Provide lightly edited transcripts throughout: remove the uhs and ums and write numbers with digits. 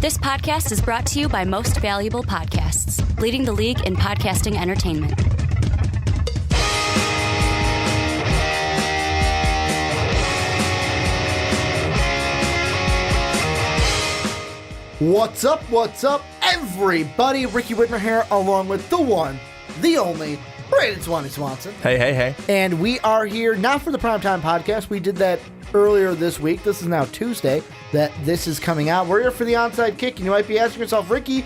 This podcast is brought to you by Most Valuable Podcasts, leading the league in podcasting entertainment. What's up, everybody? Ricky Widmer here, along with the one, the only, Brandon Swanson. Hey. And we are here not for the Primetime Podcast. We did that earlier this week. This is now Tuesday that this is coming out. We're here for the Onside Kick, and you might be asking yourself, Ricky,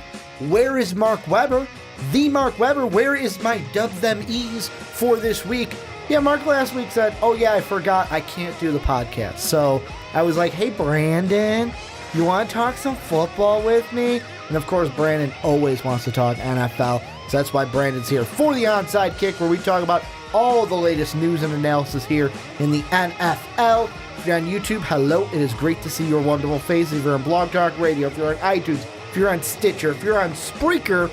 where is Mark Weber? The Mark Weber, where is my dub them E's for this week? Yeah, Mark last week said, oh yeah, I forgot I can't do the podcast. So I was like, hey, Brandon, you want to talk some football with me? And of course, Brandon always wants to talk NFL. So that's why Brandon's here for the Onside Kick, where we talk about all the latest news and analysis here in the NFL. If you're on YouTube, hello. It is great to see your wonderful faces. If you're on Blog Talk Radio, if you're on iTunes, if you're on Stitcher, if you're on Spreaker,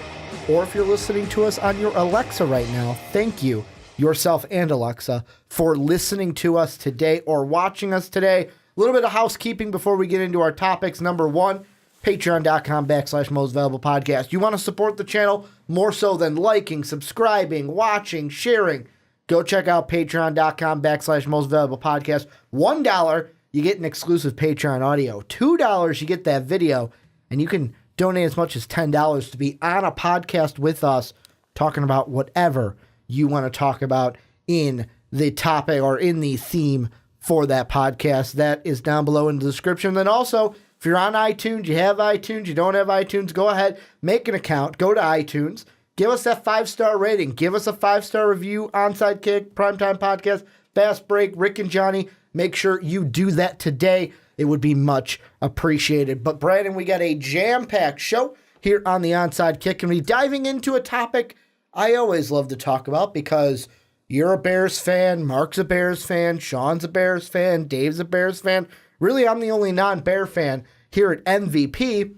or if you're listening to us on your Alexa right now, thank you, yourself and Alexa, for listening to us today or watching us today. A little bit of housekeeping before we get into our topics. Number one, patreon.com/Most Valuable Podcast. You want to support the channel more so than liking, subscribing, watching, sharing. Go check out patreon.com/Most Valuable Podcast. $1, you get an exclusive Patreon audio. $2, you get that video. And you can donate as much as $10 to be on a podcast with us, talking about whatever you want to talk about in the topic or in the theme for that podcast. That is down below in the description. Then also, if you're on iTunes, you have iTunes, you don't have iTunes, go ahead, make an account, go to iTunes, give us that 5-star rating, give us a 5-star review, Onside Kick, Primetime Podcast, Fast Break, Rick and Johnny. Make sure you do that today. It would be much appreciated. But Brandon, we got a jam-packed show here on the Onside Kick, and we're diving into a topic I always love to talk about because you're a Bears fan, Mark's a Bears fan, Sean's a Bears fan, Dave's a Bears fan. Really, I'm the only non-Bear fan here at MVP.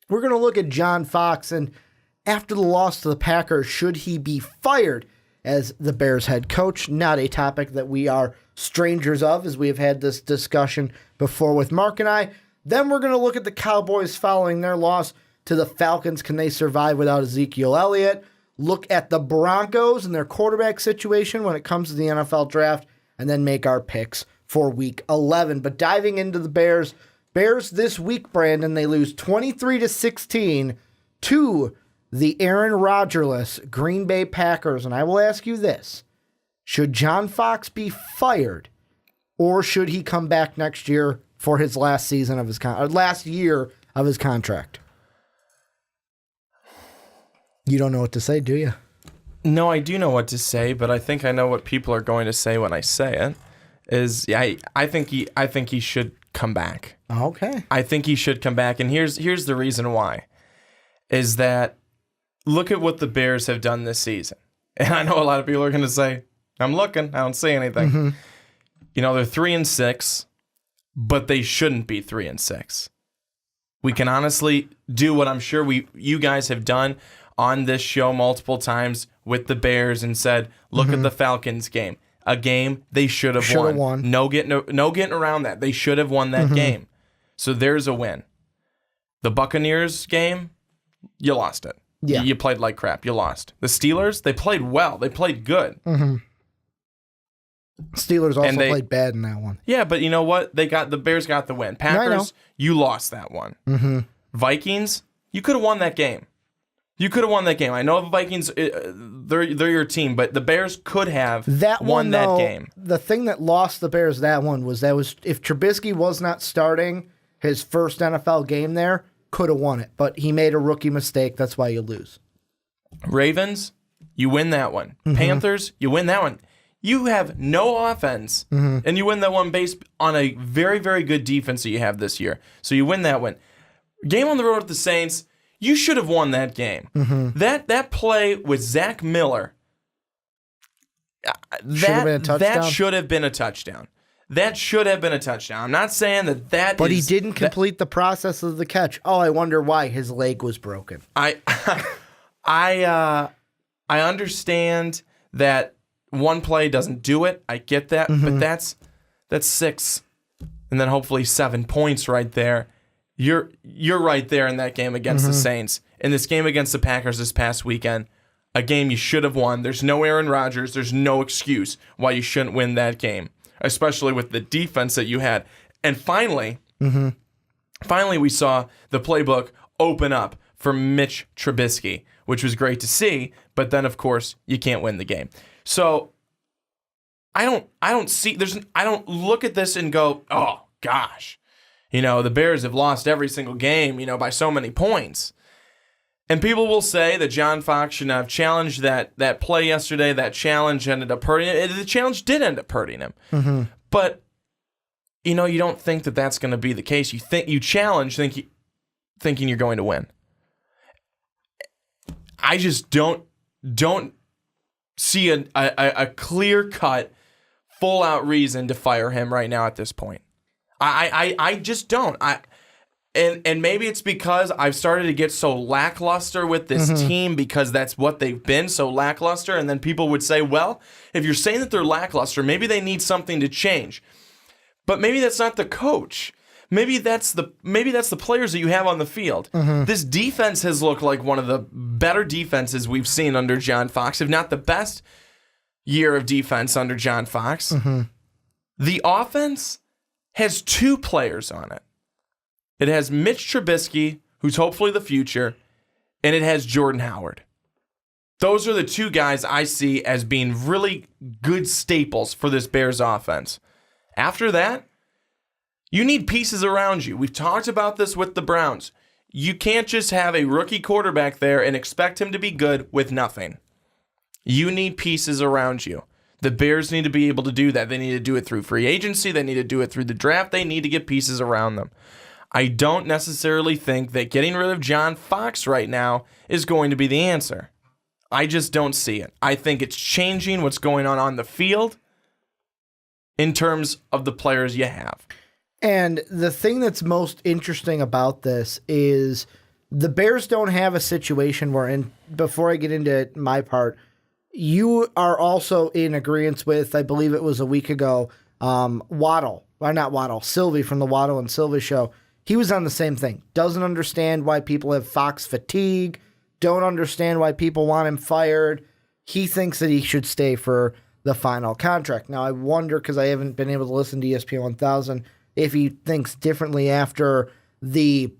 We're going to look at John Fox, and after the loss to the Packers, should he be fired as the Bears head coach? Not a topic that we are strangers of, as we have had this discussion before with Mark and I. Then we're going to look at the Cowboys following their loss to the Falcons. Can they survive without Ezekiel Elliott? Look at the Broncos and their quarterback situation when it comes to the NFL draft, and then make our picks for Week 11. But diving into the Bears this week, Brandon, they lose 23-16 to the Aaron Rodgers-less Green Bay Packers. And I will ask you this: should John Fox be fired, or should he come back next year for his last season of his last year of his contract? You don't know what to say, do you? No, I do know what to say, but I think I know what people are going to say when I say it. I think he should come back. Okay. I think he should come back, and here's the reason why. Is that look at what the Bears have done this season. And I know a lot of people are going to say, I'm looking, I don't see anything. Mm-hmm. You know, they're 3-6, but they shouldn't be 3-6. We can honestly do what I'm sure you guys have done on this show multiple times with the Bears and said, look at the Falcons game. A game they should have won. No getting around that. They should have won that game. So there's a win. The Buccaneers game, you lost it. Yeah. You played like crap. You lost. The Steelers, they played well. They played good. Mm-hmm. Steelers also played bad in that one. Yeah, but you know what? The Bears got the win. Packers, you lost that one. Mm-hmm. Vikings, you could have won that game. I know the Vikings, they're your team, but the Bears could have won that game. The thing that lost the Bears that was if Trubisky was not starting his first NFL game there, could have won it. But he made a rookie mistake. That's why you lose. Ravens, you win that one. Mm-hmm. Panthers, you win that one. You have no offense, and you win that one based on a very, very good defense that you have this year. So you win that one. Game on the road with the Saints, you should have won that game. Mm-hmm. That play with Zach Miller, that should have been a touchdown. That should have been a touchdown. I'm not saying that But he didn't complete the process of the catch. Oh, I wonder why his leg was broken. I understand that one play doesn't do it. I get that, but that's 6 and then hopefully 7 points right there. You're right there in that game against the Saints. In this game against the Packers this past weekend, a game you should have won. There's no Aaron Rodgers. There's no excuse why you shouldn't win that game, especially with the defense that you had. And finally, we saw the playbook open up for Mitch Trubisky, which was great to see. But then, of course, you can't win the game. So I don't look at this and go, oh gosh, the Bears have lost every single game, by so many points. And people will say that John Fox should not have challenged that play yesterday. That challenge ended up hurting him. The challenge did end up hurting him. But, you don't think that that's going to be the case. You challenge thinking you're going to win. I just don't see a clear-cut, full-out reason to fire him right now at this point. I just don't. And maybe it's because I've started to get so lackluster with this team because that's what they've been, so lackluster. And then people would say, well, if you're saying that they're lackluster, maybe they need something to change. But maybe that's not the coach. Maybe that's the players that you have on the field. This defense has looked like one of the better defenses we've seen under John Fox, if not the best year of defense under John Fox. The offense has 2 players on it. It has Mitch Trubisky, who's hopefully the future, and it has Jordan Howard. Those are the 2 guys I see as being really good staples for this Bears offense. After that, you need pieces around you. We've talked about this with the Browns. You can't just have a rookie quarterback there and expect him to be good with nothing. You need pieces around you. The Bears need to be able to do that. They need to do it through free agency. They need to do it through the draft. They need to get pieces around them. I don't necessarily think that getting rid of John Fox right now is going to be the answer. I just don't see it. I think it's changing what's going on the field in terms of the players you have. And the thing that's most interesting about this is the Bears don't have a situation where, and before I get into my part, you are also in agreement with, I believe it was a week ago, Sylvie from the Waddle and Sylvie show. He was on the same thing. Doesn't understand why people have Fox fatigue. Don't understand why people want him fired. He thinks that he should stay for the final contract. Now, I wonder, because I haven't been able to listen to ESPN 1000, if he thinks differently after the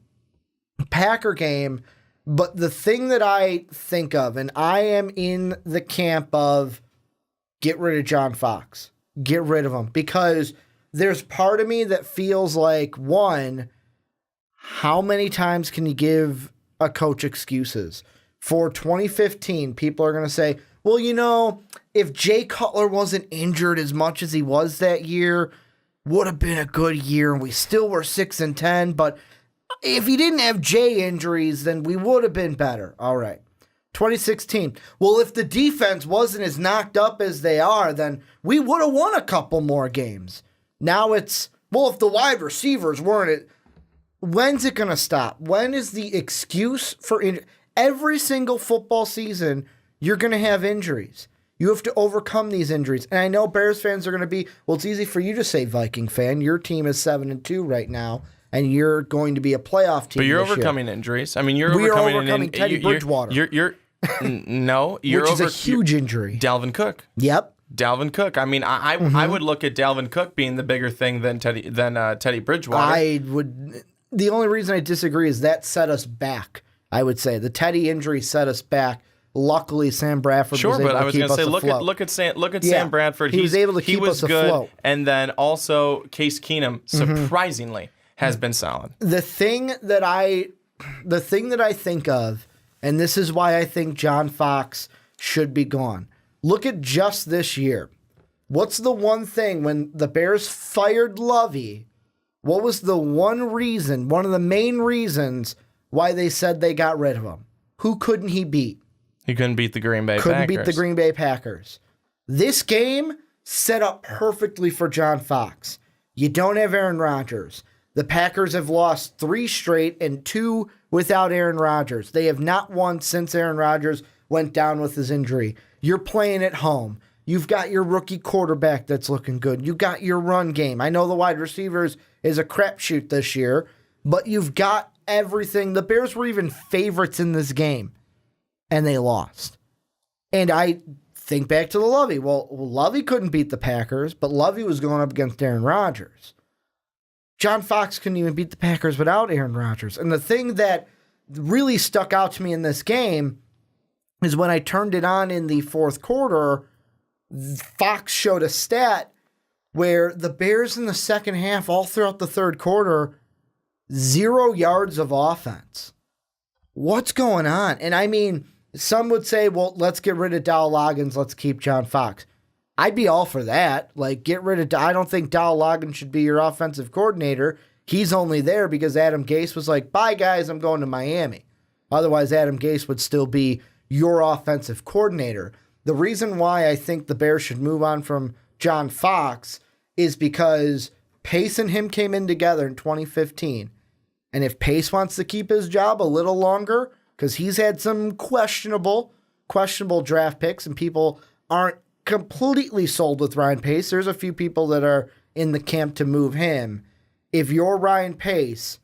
Packer game. But the thing that I think of, and I am in the camp of get rid of John Fox. Get rid of him. Because there's part of me that feels like, one, how many times can you give a coach excuses? For 2015, people are going to say, well, if Jay Cutler wasn't injured as much as he was that year, would have been a good year, and we still were 6-10. But if he didn't have Jay injuries, then we would have been better. All right. 2016. Well, if the defense wasn't as knocked up as they are, then we would have won a couple more games. Now it's, well, if the wide receivers weren't it, when's it going to stop? When is the excuse for every single football season, you're going to have injuries. You have to overcome these injuries. And I know Bears fans are going to be, well, it's easy for you to say Viking fan. Your team is 7-2 right now, and you're going to be a playoff team. But you're this overcoming year. Injuries. I mean, you're we overcoming, are overcoming Teddy Bridgewater. No, you're which is a huge injury. Dalvin Cook. Yep. Dalvin Cook. I mean, I would look at Dalvin Cook being the bigger thing than Teddy Bridgewater. I would. The only reason I disagree is that set us back. I would say the Teddy injury set us back. Luckily, Sam Bradford was able to keep us afloat. look at Sam Bradford. He was able to keep us afloat. And then also Case Keenum, surprisingly, has been solid. The thing that I think of, and this is why I think John Fox should be gone. Look at just this year. What's the one thing when the Bears fired Lovey? What was the one reason, one of the main reasons why they said they got rid of him? Who couldn't he beat? He couldn't beat the Green Bay Packers. Couldn't beat the Green Bay Packers. This game set up perfectly for John Fox. You don't have Aaron Rodgers. The Packers have lost 3 straight and 2 without Aaron Rodgers. They have not won since Aaron Rodgers went down with his injury. You're playing at home. You've got your rookie quarterback that's looking good. You got your run game. I know the wide receivers is a crapshoot this year, but you've got everything. The Bears were even favorites in this game, and they lost. And I think back to the Lovey. Well, Lovey couldn't beat the Packers, but Lovey was going up against Aaron Rodgers. John Fox couldn't even beat the Packers without Aaron Rodgers. And the thing that really stuck out to me in this game is when I turned it on in the fourth quarter, Fox showed a stat where the Bears in the second half, all throughout the third quarter, 0 yards of offense. What's going on? And I mean, some would say, well, let's get rid of Dowell Loggins. Let's keep John Fox. I'd be all for that. Like, get rid of... I don't think Dowell Loggins should be your offensive coordinator. He's only there because Adam Gase was like, bye, guys, I'm going to Miami. Otherwise, Adam Gase would still be your offensive coordinator. The reason why I think the Bears should move on from John Fox is because Pace and him came in together in 2015. And if Pace wants to keep his job a little longer, because he's had some questionable draft picks and people aren't completely sold with Ryan Pace. There's a few people that are in the camp to move him. If you're Ryan Pace,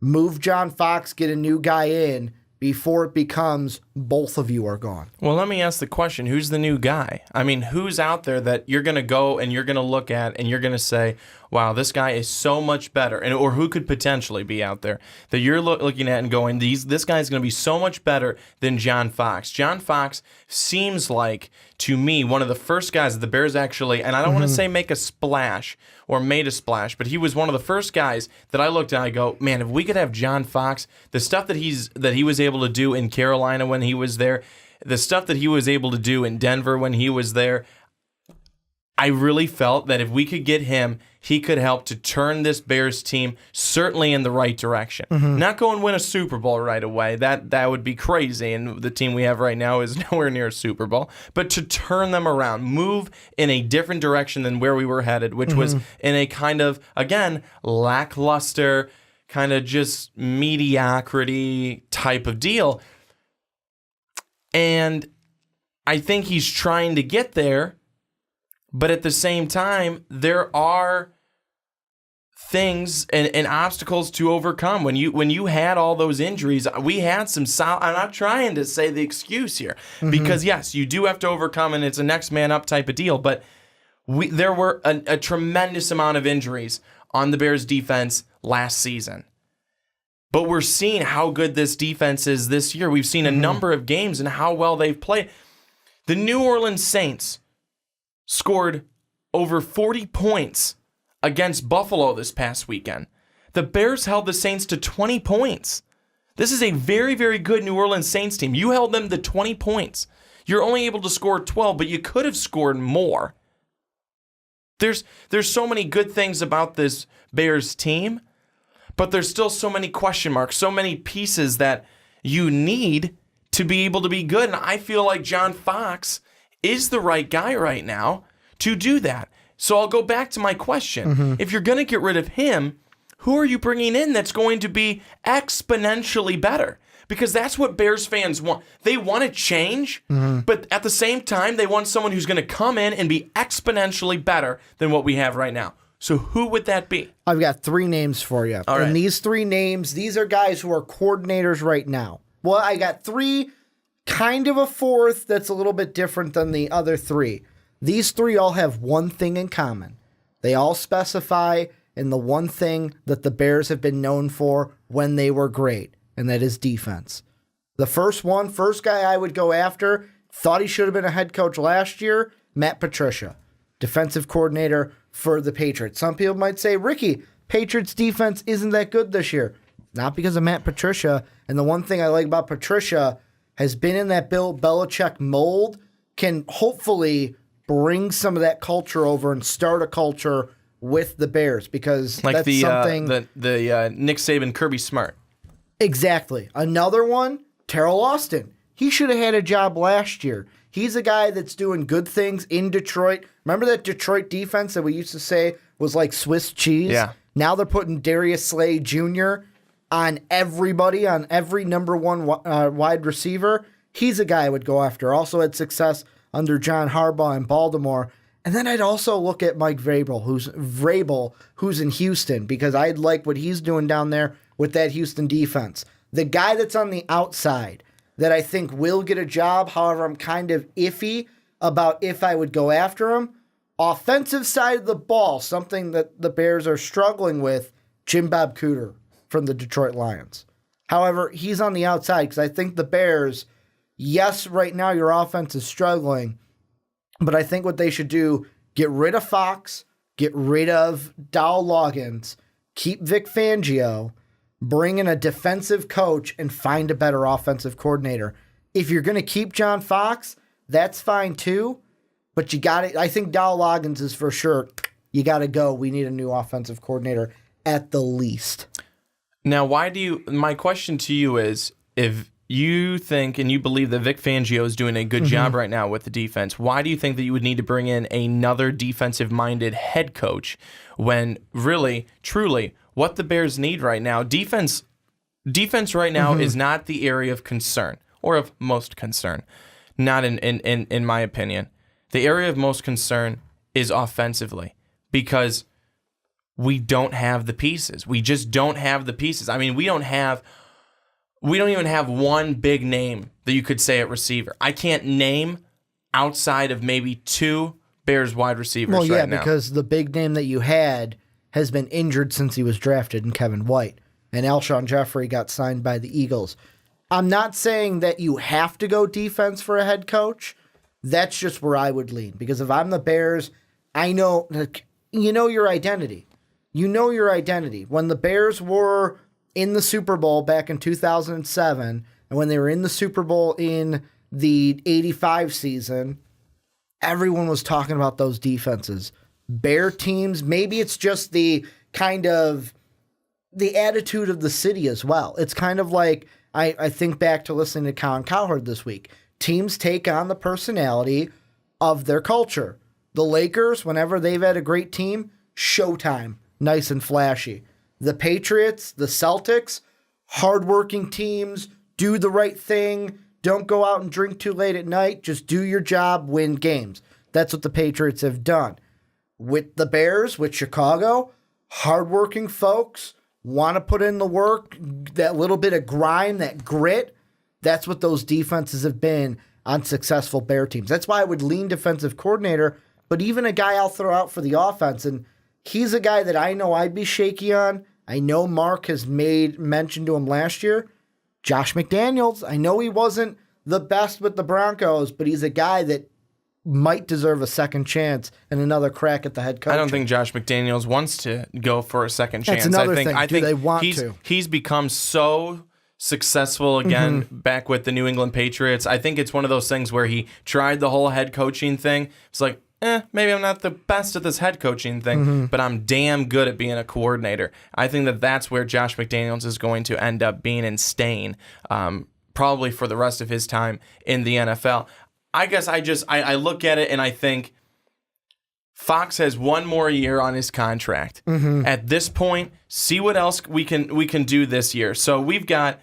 move John Fox, get a new guy in before it becomes both of you are gone. Well, let me ask the question, who's the new guy? I mean, who's out there that you're going to go and you're going to look at and you're going to say, wow, this guy is so much better, and or who could potentially be out there that you're looking at and going, this guy's going to be so much better than John Fox. John Fox seems like, to me, one of the first guys that the Bears actually, and I don't want to say make a splash or made a splash, but he was one of the first guys that I looked at and I go, man, if we could have John Fox, the stuff that he was able to do in Carolina when he was there, the stuff that he was able to do in Denver when he was there, I really felt that if we could get him, he could help to turn this Bears team certainly in the right direction. Not go and win a Super Bowl right away. That would be crazy, and the team we have right now is nowhere near a Super Bowl. But to turn them around, move in a different direction than where we were headed, which was in a kind of, again, lackluster, kind of just mediocrity type of deal. And I think he's trying to get there. But at the same time, there are things and obstacles to overcome. When you had all those injuries, we had some solid. I'm not trying to say the excuse here, because yes, you do have to overcome, and it's a next man up type of deal. But there were a tremendous amount of injuries on the Bears defense last season. But we're seeing how good this defense is this year. We've seen a number of games and how well they've played. The New Orleans Saints scored over 40 points against Buffalo this past weekend. The Bears held the Saints to 20 points. This is a very, very good New Orleans Saints team. You held them to 20 points. You're only able to score 12, but you could have scored more. There's so many good things about this Bears team, but there's still so many question marks, so many pieces that you need to be able to be good. And I feel like John Fox is the right guy right now to do that. So I'll go back to my question. If you're going to get rid of him, who are you bringing in that's going to be exponentially better? Because that's what Bears fans want. They want to change, but at the same time, they want someone who's going to come in and be exponentially better than what we have right now. So who would that be? I've got 3 names for you. All right. And these 3 names, these are guys who are coordinators right now. Well, I got 3, kind of a 4th that's a little bit different than the other 3. These 3 all have one thing in common. They all specify in the one thing that the Bears have been known for when they were great, and that is defense. The first guy I would go after, thought he should have been a head coach last year, Matt Patricia, defensive coordinator for the Patriots. Some people might say, Ricky, Patriots defense isn't that good this year. Not because of Matt Patricia. And the one thing I like about Patricia has been in that Bill Belichick mold, can hopefully bring some of that culture over and start a culture with the Bears, because like that's something... the Nick Saban, Kirby Smart. Exactly. Another one, Terrell Austin. He should have had a job last year. He's a guy that's doing good things in Detroit. Remember that Detroit defense that we used to say was like Swiss cheese? Yeah. Now they're putting Darius Slay Jr. on everybody, on every number 1 wide receiver. He's a guy I would go after. Also had success under John Harbaugh in Baltimore. And then I'd also look at Mike Vrabel, who's in Houston, because I like what he's doing down there with that Houston defense. The guy that's on the outside that I think will get a job, however, I'm kind of iffy about if I would go after him. Offensive side of the ball, something that the Bears are struggling with, Bob Cooter from the Detroit Lions. However, he's on the outside because I think the Bears, yes, right now your offense is struggling, but I think what they should do, get rid of Fox, get rid of Dow Loggins, keep Vic Fangio, bring in a defensive coach, and find a better offensive coordinator. If you're going to keep John Fox, that's fine too, but you got it. I think Dow Loggins is for sure. You got to go. We need a new offensive coordinator at the least. Now, my question to you is, if you think and you believe that Vic Fangio is doing a good job right now with the defense, why do you think that you would need to bring in another defensive-minded head coach when really, truly, what the Bears need right now, defense right now is not the area of concern or of most concern, not in my opinion. The area of most concern is offensively because we don't have the pieces. We just don't have the pieces. I mean, we don't even have one big name that you could say at receiver. I can't name outside of maybe two Bears wide receivers right now. Well, yeah, because the big name that you had has been injured since he was drafted in Kevin White, and Alshon Jeffrey got signed by the Eagles. I'm not saying that you have to go defense for a head coach. That's just where I would lean, because if I'm the Bears, I know, you know your identity. You know your identity. When the Bears were in the Super Bowl back in 2007, and when they were in the Super Bowl in the 85 season, everyone was talking about those defenses. Bear teams, maybe it's just the kind of the attitude of the city as well. It's kind of like, I think back to listening to Colin Cowherd this week. Teams take on the personality of their culture. The Lakers, whenever they've had a great team, showtime, nice and flashy. The Patriots, the Celtics, hardworking teams, do the right thing, don't go out and drink too late at night, just do your job, win games. That's what the Patriots have done. With the Bears, with Chicago, hardworking folks, want to put in the work, that little bit of grime, that grit, that's what those defenses have been on successful Bear teams. That's why I would lean defensive coordinator, but even a guy I'll throw out for the offense, and he's a guy that I know I'd be shaky on. I know Mark has made mention to him last year. Josh McDaniels, I know he wasn't the best with the Broncos, but he's a guy that might deserve a second chance and another crack at the head coach. I don't think Josh McDaniels wants to go for a second chance. That's another thing. Do they want to? He's become so successful again back with the New England Patriots. I think it's one of those things where he tried the whole head coaching thing. It's like, maybe I'm not the best at this head coaching thing, but I'm damn good at being a coordinator. I think that that's where Josh McDaniels is going to end up being and staying, probably for the rest of his time in the NFL. I guess I look at it and I think Fox has one more year on his contract. At this point, see what else we can do this year. So we've got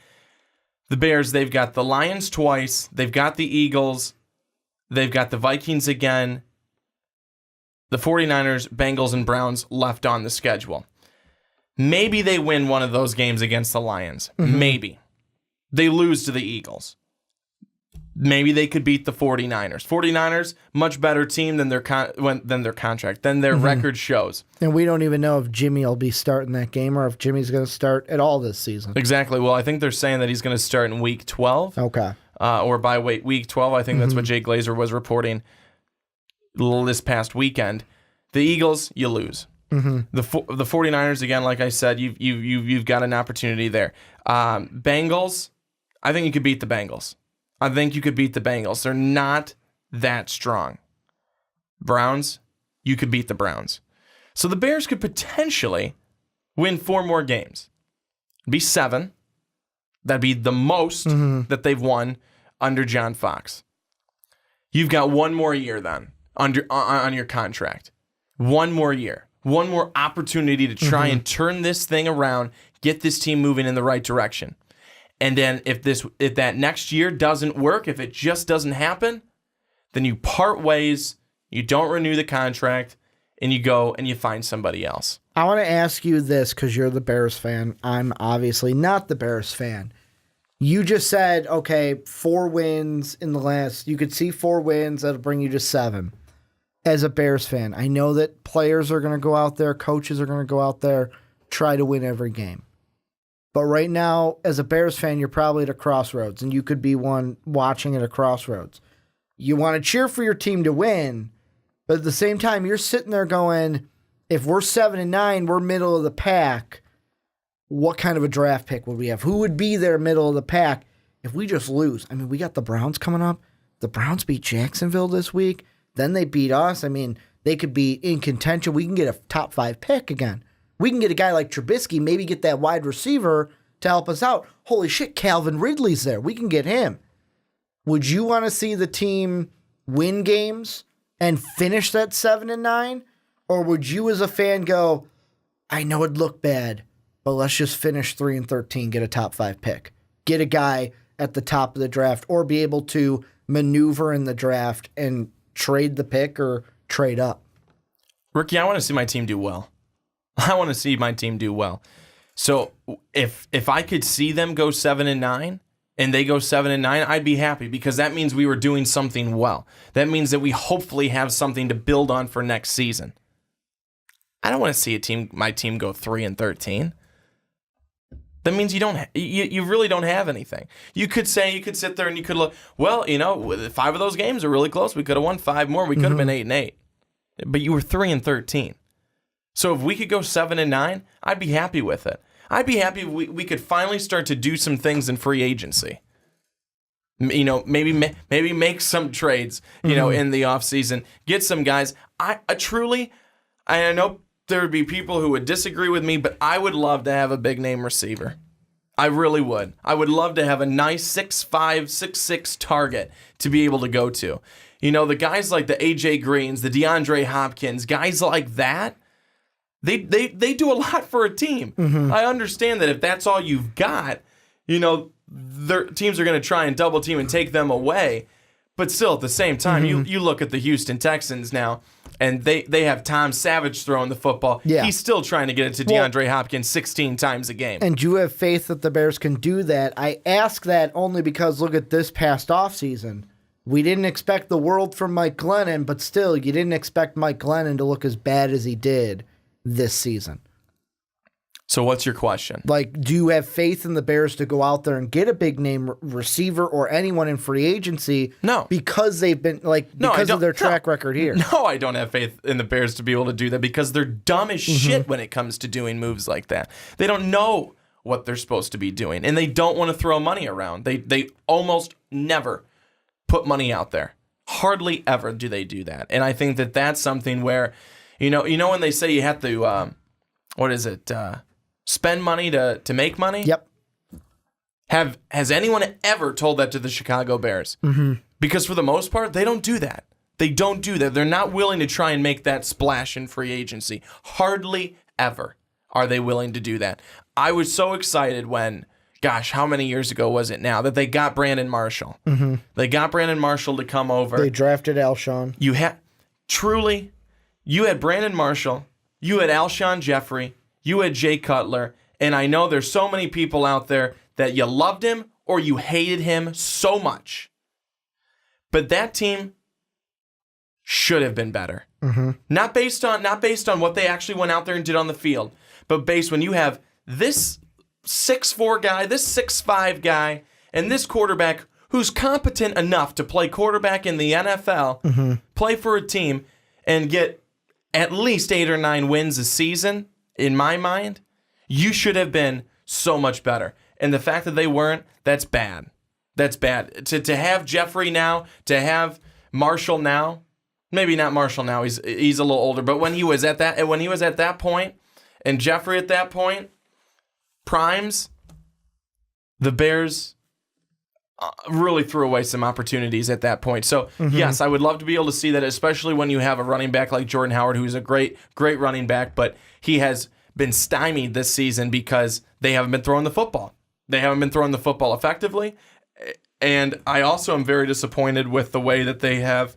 the Bears, they've got the Lions twice, they've got the Eagles, they've got the Vikings again, the 49ers, Bengals, and Browns left on the schedule. Maybe they win one of those games against the Lions. Maybe. They lose to the Eagles. Maybe they could beat the 49ers. 49ers, much better team than their contract, than their record shows. And we don't even know if Jimmy will be starting that game or if Jimmy's going to start at all this season. Exactly. Well, I think they're saying that he's going to start in week 12. Okay. Or by week 12. I think that's what Jay Glazer was reporting this past weekend. The Eagles, you lose. The 49ers, again, like I said, you've got an opportunity there. Bengals, I think you could beat the Bengals. They're not that strong. Browns, you could beat the Browns. So the Bears could potentially win 4 more games. It'd be 7. That'd be the most that they've won under John Fox. You've got 1 more year then on your contract. 1 more year. 1 more opportunity to try and turn this thing around, get this team moving in the right direction. And then if that next year doesn't work, if it just doesn't happen, then you part ways, you don't renew the contract, and you go and you find somebody else. I want to ask you this because you're the Bears fan. I'm obviously not the Bears fan. You just said, okay, 4 wins in the last. You could see 4 wins. That'll bring you to 7. As a Bears fan, I know that players are going to go out there, coaches are going to go out there, try to win every game. But right now, as a Bears fan, you're probably at a crossroads, and you could be one watching at a crossroads. You want to cheer for your team to win, but at the same time, you're sitting there going, if we're 7-9, we're middle of the pack. What kind of a draft pick would we have? Who would be there middle of the pack if we just lose? I mean, we got the Browns coming up. The Browns beat Jacksonville this week. Then they beat us. I mean, they could be in contention. We can get a top 5 pick again. We can get a guy like Trubisky, maybe get that wide receiver to help us out. Holy shit, Calvin Ridley's there. We can get him. Would you want to see the team win games and finish that 7-9? Or would you as a fan go, I know it'd look bad, but let's just finish 3-13, get a top 5 pick. Get a guy at the top of the draft or be able to maneuver in the draft and trade the pick or trade up. Ricky, I want to see my team do well. I want to see my team do well. So if I could see them go 7-9 and they go 7-9, I'd be happy because that means we were doing something well. That means that we hopefully have something to build on for next season. I don't want to see my team go 3-13. That means you really don't have anything. You could sit there and you could look, well, 5 of those games are really close. We could have won 5 more. We could have been 8-8. But you were 3-13. So if we could go 7-9, I'd be happy with it. I'd be happy if we could finally start to do some things in free agency. Maybe make some trades, in the offseason. Get some guys. I know there would be people who would disagree with me, but I would love to have a big name receiver. I really would. I would love to have a nice 6'5", 6'6" target to be able to go to. The guys like the A.J. Greens, the DeAndre Hopkins, guys like that, they do a lot for a team. Mm-hmm. I understand that if that's all you've got, their teams are going to try and double team and take them away. But still, at the same time, you look at the Houston Texans now, and they have Tom Savage throwing the football. Yeah. He's still trying to get it to DeAndre Hopkins 16 times a game. And you have faith that the Bears can do that. I ask that only because look at this past offseason. We didn't expect the world from Mike Glennon, but still, you didn't expect Mike Glennon to look as bad as he did this season. So what's your question? Do you have faith in the Bears to go out there and get a big name receiver or anyone in free agency? No. Because they've been because of their track record here. No, I don't have faith in the Bears to be able to do that because they're dumb as shit when it comes to doing moves like that. They don't know what they're supposed to be doing, and they don't want to throw money around. They almost never put money out there. Hardly ever do they do that. And I think that that's something where, when they say you have to, spend money to make money? Yep. Has anyone ever told that to the Chicago Bears? Mm-hmm. Because for the most part, they don't do that. They don't do that. They're not willing to try and make that splash in free agency. Hardly ever are they willing to do that. I was so excited when, gosh, how many years ago was it now, that they got Brandon Marshall. Mm-hmm. They got Brandon Marshall to come over. They drafted Alshon. You had Brandon Marshall, you had Alshon Jeffrey, you had Jay Cutler, and I know there's so many people out there that you loved him or you hated him so much. But that team should have been better. Mm-hmm. Not based on what they actually went out there and did on the field, but based when you have this 6'4" guy, this 6'5" guy, and this quarterback who's competent enough to play quarterback in the NFL, play for a team, and get at least 8 or 9 wins a season. In my mind, you should have been so much better. And the fact that they weren't, that's bad. That's bad. To have Jeffrey now, to have Marshall now, maybe not Marshall now, he's a little older, but when he was at that point, and Jeffrey at that point, primes, the Bears really threw away some opportunities at that point. So, yes, I would love to be able to see that, especially when you have a running back like Jordan Howard, who's a great running back, but he has been stymied this season because they haven't been throwing the football. They haven't been throwing the football effectively. And I also am very disappointed with the way that they have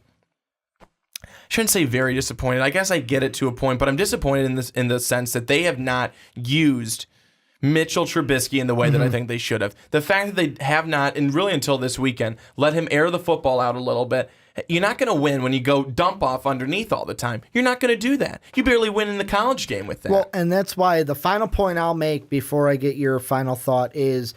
shouldn't say very disappointed. I guess I get it to a point, but I'm disappointed in the sense that they have not used Mitchell Trubisky in the way that I think they should have. The fact that they have not, and really until this weekend, let him air the football out a little bit. You're not going to win when you go dump off underneath all the time. You're not going to do that. You barely win in the college game with that. Well, and that's why the final point I'll make before I get your final thought is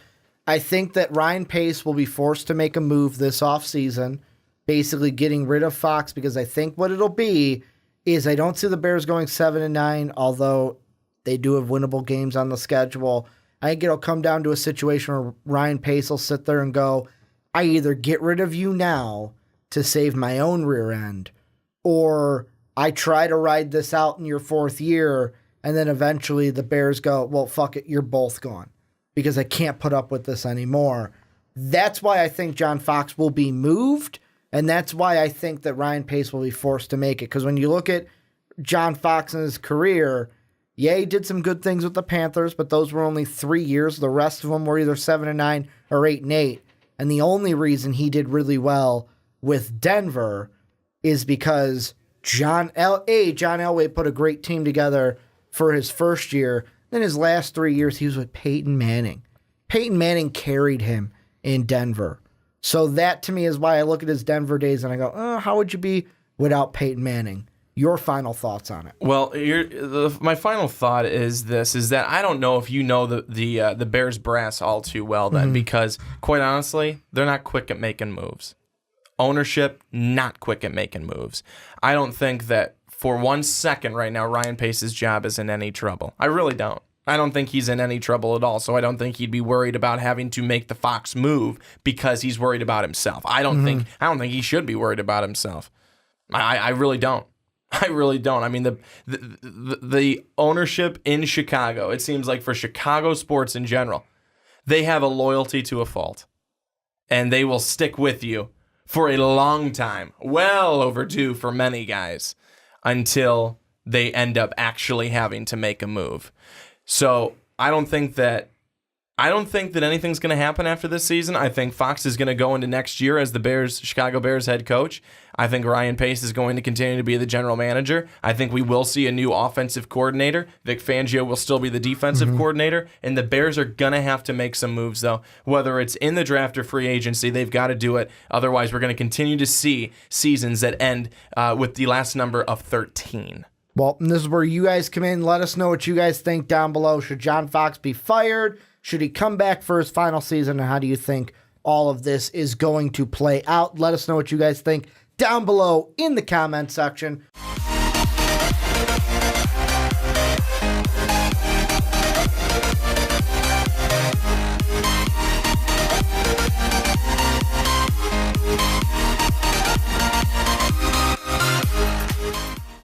I think that Ryan Pace will be forced to make a move this offseason, basically getting rid of Fox, because I think what it'll be is I don't see the Bears going 7-9, although they do have winnable games on the schedule. I think it'll come down to a situation where Ryan Pace will sit there and go, I either get rid of you now to save my own rear end, or I try to ride this out in your fourth year, and then eventually the Bears go, well, fuck it, you're both gone, because I can't put up with this anymore. That's why I think John Fox will be moved, and that's why I think that Ryan Pace will be forced to make it, because when you look at John Fox and his career, yeah, he did some good things with the Panthers, but those were only 3 years. The rest of them were either 7-9 or 8-8, and the only reason he did really well with Denver is because John Elway put a great team together for his first year. Then his last 3 years, he was with Peyton Manning. Peyton Manning carried him in Denver. So that, to me, is why I look at his Denver days and I go, how would you be without Peyton Manning? Your final thoughts on it? Well, my final thought is this: is that I don't know if you know the Bears brass all too well, then, because quite honestly, they're not quick at making moves. Ownership, not quick at making moves. I don't think that for 1 second right now Ryan Pace's job is in any trouble. I really don't. I don't think he's in any trouble at all, so I don't think he'd be worried about having to make the Fox move because he's worried about himself. I don't think he should be worried about himself. I really don't. I really don't. I mean, the ownership in Chicago, it seems like for Chicago sports in general, they have a loyalty to a fault, and they will stick with you for a long time, well overdue for many guys, until they end up actually having to make a move. So I don't think that anything's going to happen after this season. I think Fox is going to go into next year as the Chicago Bears head coach. I think Ryan Pace is going to continue to be the general manager. I think we will see a new offensive coordinator. Vic Fangio will still be the defensive coordinator. And the Bears are going to have to make some moves, though. Whether it's in the draft or free agency, they've got to do it. Otherwise, we're going to continue to see seasons that end with the last number of 13. Well, and this is where you guys come in. Let us know what you guys think down below. Should John Fox be fired? Should he come back for his final season? And how do you think all of this is going to play out? Let us know what you guys think down below in the comment section.